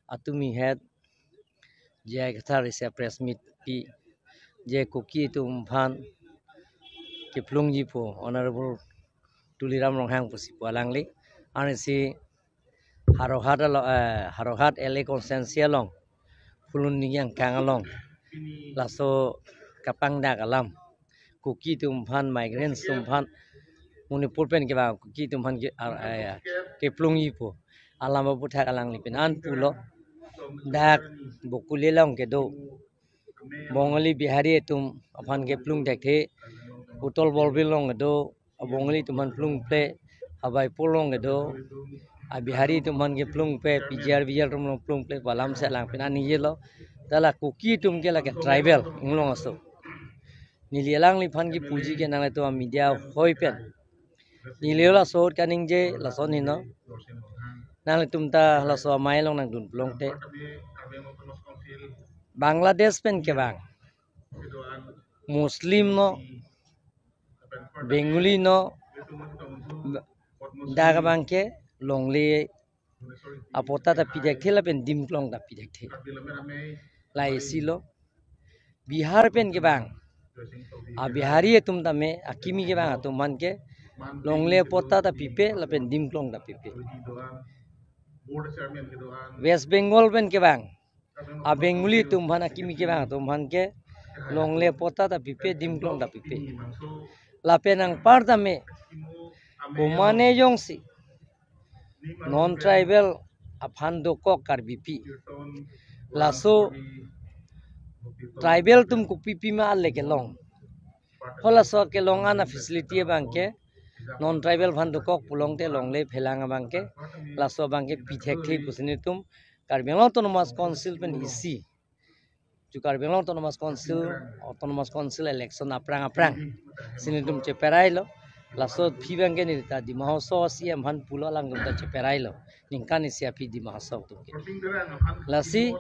Atumi had Jai Kathar is a press meet P. Jai Kuki to Mpan Kiplung Jipo, Honorable Tuliram Longhang Pusipo Langli, and see Harohat Ele Consensia Long, Puluniang Kangalong, Lasso Kapang Dagalam, Kuki to Mpan, migrants to Mpan, Munipulpen Gava, Kuki to Mpan Kiplung Jipo, Alama Butak Alangli, Penan Pulo. Dak Bukulilong kedo Bongali Bihari tum upon ke plung dekhe Utol Bolbilong kedo Bongali tuman plung play Habai Pulong kedo Bihari tuman ke plung pe pijar tum plung play balam selang pinani yelo tala kuki tum ke lake tribal inglong aso nililang lipan ki puji ke nang itu media hoi pen niliola sor kaning je lason hino nang tumta laso mailong nang dun plong te Bangladesh pen ke bang Muslim no Bengali no daga bang ke longli apota ta pidek thela pen dimplong ta pidek the lai silo Bihar pen ke bang Bihari tum ta me akimi ke bang tum man ke longli apota ta pipe la pen dimplong ta pipe West Bengal pen ke bang Bengali tum bhan akimi ke bang tum bhan ke longle pota ta pipe dimklong ta pipe lape nang par ta me bomane jong si non tribal aphan do ko kar bipi laso tribal tum ku pipi ma alle ke long hola so ke longana facility bang ke non tribal bhan do ko pulong te longle phelanga bang ke laso bang ke pithek thei pusini tum Karbiang Autonomous Council pen isi Karbiang Autonomous Council election aprang sini tum ceperai lo laso phibang ke ni ta di mahoso si amhan pulo lang tum ta ceperai lo ningkan isi api di mahoso tum ke lasi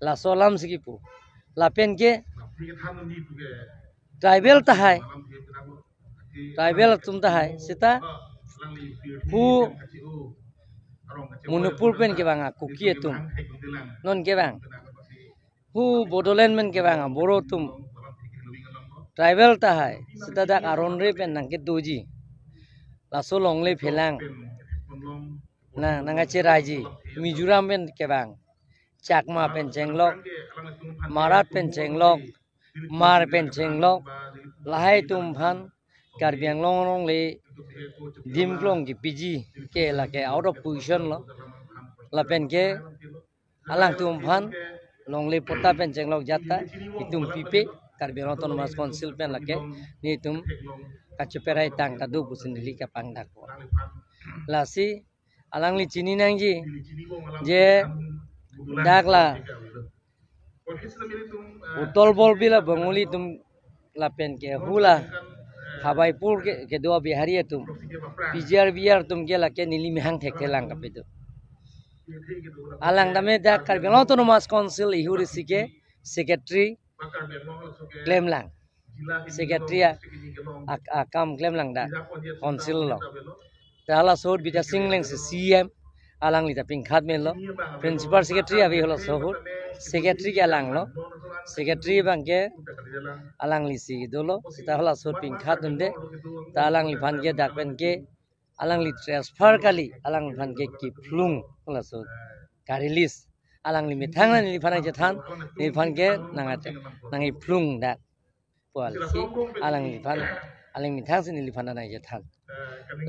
laso lam sikipu lapen ke tribal ta hai tribal tum ta hai sita hu Munipur pen ke bang kuki tum non ke bang hu Bodoland men ke bang boro tum tribal ta hai sita dak aron re pen nang ke doji laso longle phelang na nanga cheraji Mizoram pen ke bang Chakma pen chenglok Marat pen chenglok Mar pen chenglok lahai tum bhan Karbiang long le dimklong ki piji ke la ke out of position lo la pen ke alang tum bhan long le pota pen chenglok jata itum pipe Karbiang Autonomous Council pen la ke ni tum kacheperai tang ta du pusin li ka pang dak la si alang li chini nang ji je dak la utol bol bila banguli tum la pen ke hula Habaipur ke dua Bihari tum pijar tum ke la ke nili mehang thek thelang kape tu alang dame da Karbiang Autonomous Council ihurisi ke secretary claim lang secretary akam claim lang da council lo tala sor bita singleng se CM alang lita pingkhat men lo principal secretary abi holo sohur secretary ke alang lo secretary bang ke alang lisi dolo sita hola sor pingkhat dunde ta alang li phan ke dak pen ke alang li transfer kali alang phan ke ki flung hola sor karilis alang li mithang na li phan je than li phan ke nangai flung dak pol si alang li phan alang mithang sin li phan na je than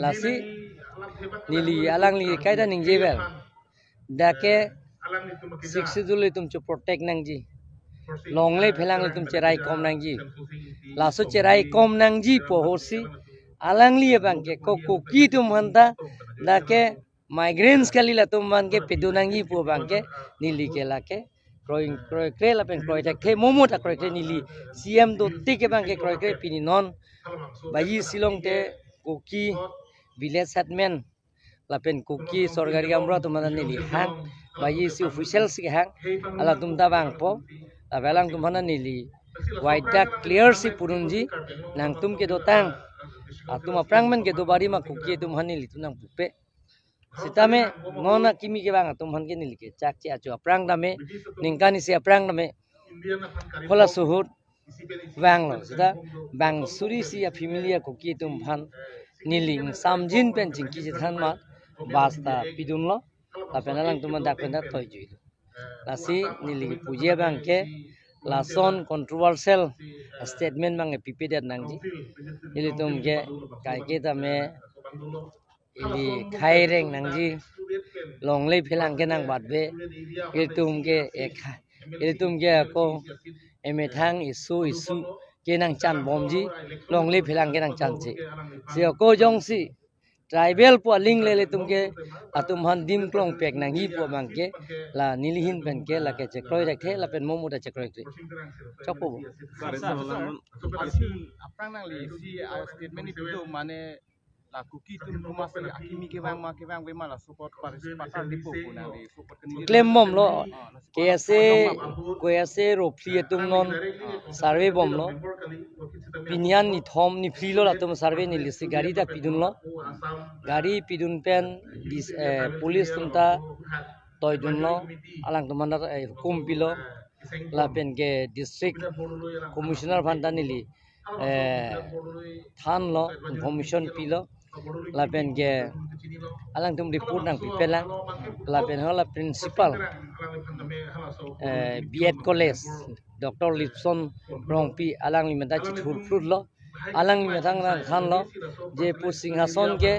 lasi nili alang li kaida ning jebel dake siksiduli tum chu protect nang ji longle phelang li tum cherai kom nang ji laso cherai kom nang ji pohorsi alang li bang ke ko ki tum hanta dake migrants kali la tum bang ke pedunang ji po bang ke nili ke la ke kroing kre la pen kroi tak the momo ta kroi kre nili CM do tik bang ke kroi kre pini non bayi silong te kuki village settlement lapen kuki sorgari amra tumana nili hang bayi si official si hang ala tumta bang po abelang tumana nili white duck clear si purunji nang tum ke dotang atum aprang men ke do bari ma kuki tum hani li tunang pupe Sitame ngona kimi ke bang tum han ke nilike chak che achu aprang dame ningkani se aprang dame hola suhut bang lo sida bang suri si ya familia ko ki tum han niling samjin pen jingki je than ma basta pidun lo ta penalang tum dak pen toy ju lasi niling puje bang ke lason controversial statement mang pipidet nangji ili tum ke kai ke tame ili khai reng nangji longlei philang ke nang batbe ili tum ke ko emethang isu ke nang chan bomji longlei philang ke nang chan chi si ko jong si tribal po ling le tum ke atum han dim klong pek nang hi po bang ke la nilihin pen ke la ke chekroi rakhe la pen momu da chekroi tri chopo aprang nang li si statement itu mane la kuki tum rumah se akimi ke bang be mala support patar dipo kuna li support ni claim mom lo ke ase ro pli tum non survey bom lo pinyan ni thom ni pli lo la tum survey ni lisi gari da pidun lo gari pidun pen police tum ta toy dun lo alang tum mandar hukum pilo la pen ke district commissioner bhanda nili than lo information pilo la pen ke alang tum report nang pipela la pen hola principal B.Ed college Dr. Lipson rongpi alang limata chithul fruit lo alang limatang than lo je pu singhason ke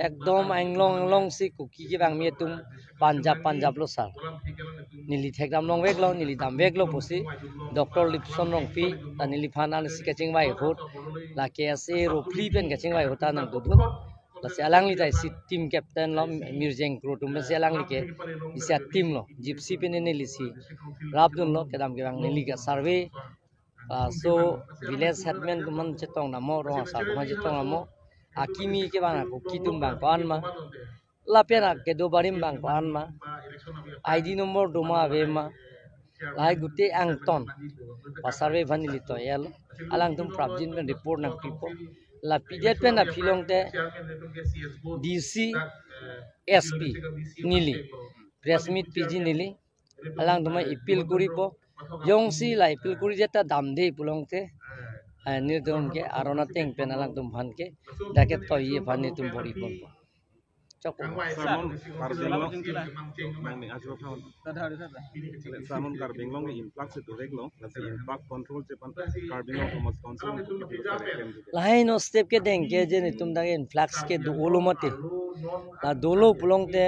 ekdom anglong si kuki ke bang me tum Punjab lo sar nili thekdam long vek lo nili dam vek lo posi Dr. Lipson rongpi ta nili phanal si kaching bai hot la ke ase ro pli pen kaching bai hota nang dudun la se alang li tai si team captain lo mirjeng pro tum se alang li ke isa team lo gypsy pen ne li si rabdun lo kedam ke bang nili ka survey so village headman tuman chetong namo ro sa ma chetong namo akimi ke bang ko kitum bang pan ma la pena ke do barim bang pan ma ID number doma ave ma lai gutte ang ton pa survey vanili to yel alang tum prabjin pen report nang pipo la pdf pen na philong te DC SP nili press meet PG nili alang tum appeal kuripo yongsi la appeal kuri jeta damde pulong te nirdom ke arona teng pen alang tum bhan ke dake to ye bhan tum bori pon Samon carbing long influx itu reglo, nasi influx control cepat carbing long rumah sponsor. Lain no step ke deng ke je ni tum dage influx ke do olomate la dolo pulong te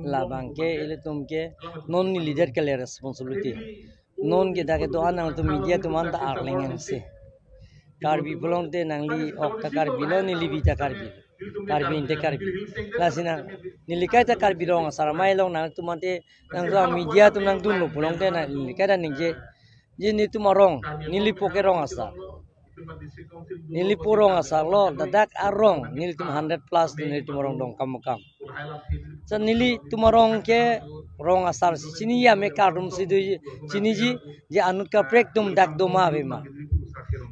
la bang ke ele tum ke non ni leader ke le responsibility non ke dage do anang tum media tum anta arlengen se karbi pulong te nangli ok ta karbi lo ni libi ta karbi inte karbi lasina nilikai ta karbi rong saramai long nang tumante nang ra media tum nang dun lo pulong te na nilikai ta ningje je ni tumarong nili poke rong asa nili porong asa lo dadak arong nili tum 100 plus nili tumarong dong kam sa nili tumarong ke rong asar si chini ya me karum si du chini ji je anut ka prek tum dak doma ave ma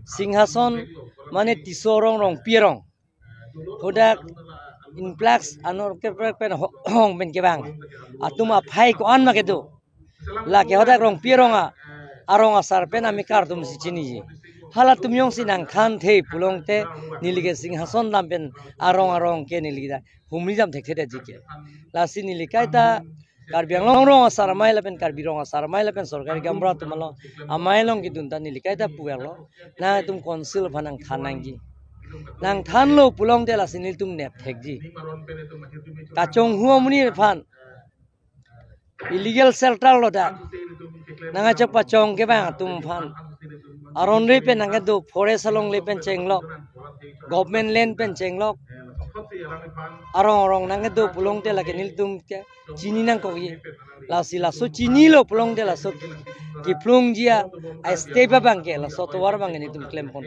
singhason mane tisorong rong pierong hodak influx anor ke prek pen hong ben ke bang atuma phai ko an ma ke do la ke hodak rong pieronga arong asar pen ami kar tum si chini ji hala tum yong sinang khan the pulong te nilige singhason lam pen arong ke niligida humri jam thek the ji ke la si nilikai ta karbiang long asar mai la pen karbirong asar mai la pen sarkari gambra tumalo amai long ki dun ta nilikai ta puelo na tum council phanang thanang ji nang than lo pulong te la sinil tum nep thek ji ta chong huamuni phan illegal shelter lo da nanga chapa chong ke ba tum phan aron re pen nang do forest along le pen chenglok government land pen chenglok arong nang do pulong te la ke nil tum ke chini nang ko ye la sila so chini lo pulong te la so ki plong jia ai step bang ke la so to war bang ni tum claim pon